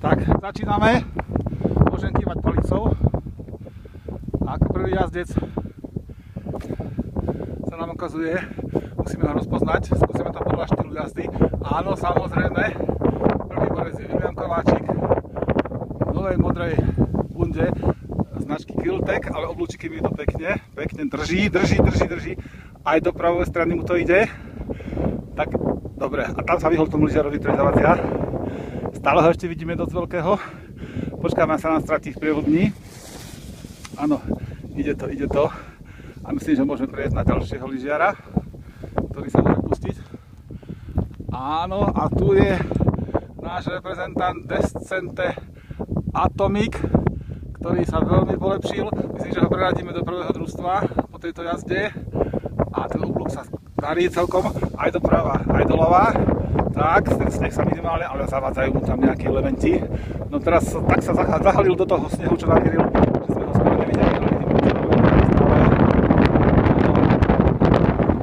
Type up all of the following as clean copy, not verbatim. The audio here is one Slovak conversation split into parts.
Tak, začíname. Môžem kývať palicou. A ako prvý jazdec sa nám ukazuje, musíme ho rozpoznať. Skúsime to podľa štýlu jazdy. Áno, samozrejme, prvý borec je Julian Kováčik v novej modrej bunde značky Kiltek, ale oblúčiky mi to pekne drží. Aj do pravej strany mu to ide. Tak, dobre, a tam sa vyhol tomu lyžiarovi, ktorý zavadzia. Stále ho ešte vidíme dosť veľkého. Počkáme, sa nám stratí v prievodni. Áno, ide to. A myslím, že môžeme prejsť na ďalšieho lyžiara, ktorý sa môže pustiť. Áno, a tu je náš reprezentant Descente Atomic, ktorý sa veľmi polepšil. Myslím, že ho preradíme do prvého družstva po tejto jazde. A ten oblúk sa darí celkom aj doprava, aj doľava. Tak, ten sneh sa minimálne, ale zavádzajú mu tam nejaké elementi. No teraz tak sa zahalil do toho snehu, čo namieril, že sme ho skoro nevideli, ale vidíme, čo robíme stále.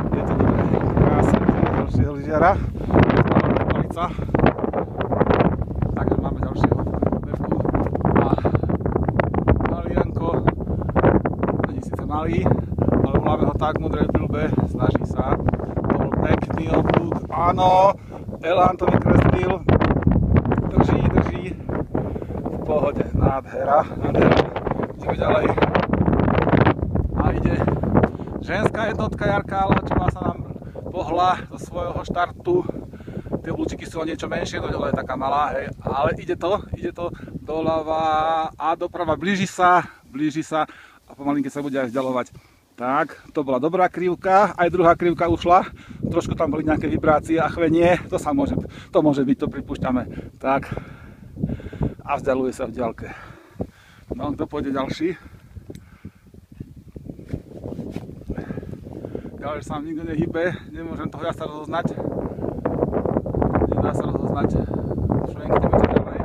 Je to dobré. Krásne, ďalšieho lyžiara. Palica. Takže máme ďalšieho Verku. A Malianko, není síce malý, ale voláme ho tak v modrej prilbe, snaží sa. Bol pekný oblúk, áno. Elán to vykreslil, drží, v pohode, nádhera, ideme ďalej. A ide ženská jednotka Jarka Aláčová sa nám pohla zo svojho štartu. Tie oblúčiky sú o niečo menšie, dole je taká malá, hej, ale ide to doľava a doprava, blíži sa a pomalinky sa bude aj vzdialovať. Tak, to bola dobrá krivka, aj druhá krivka ušla, trošku tam boli nejaké vibrácie a chvenie, to môže byť, to pripúšťame. Tak, a vzdialuje sa v diaľke. No, kto pôjde ďalší? Ďalej sa vám nikto nehybe, nemôžem toho ja sa rozoznať. Nedá sa rozoznať, švenkneme to ďalej.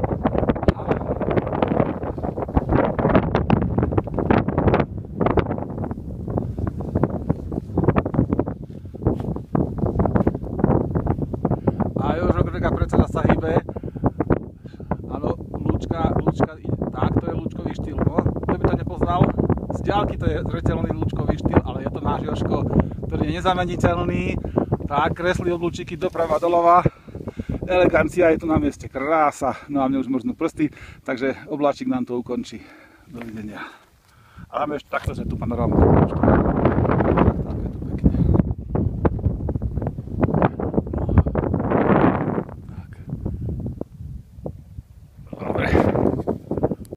Predseda sa hýbe. Áno, Lúčka, tak to je lúčkový štýl, no. Kto by to nepoznal? Z diaľky to je zreteľný lúčkový štýl, ale je to náš Jožko, ktorý je nezameniteľný. Tak, kreslí oblúčiky doprava, doľava. Elegancia je tu na mieste, krása. No a mne už možno prsty, takže obláčik nám to ukončí. Dovidenia. A máme ešte takto, že tu panorámu.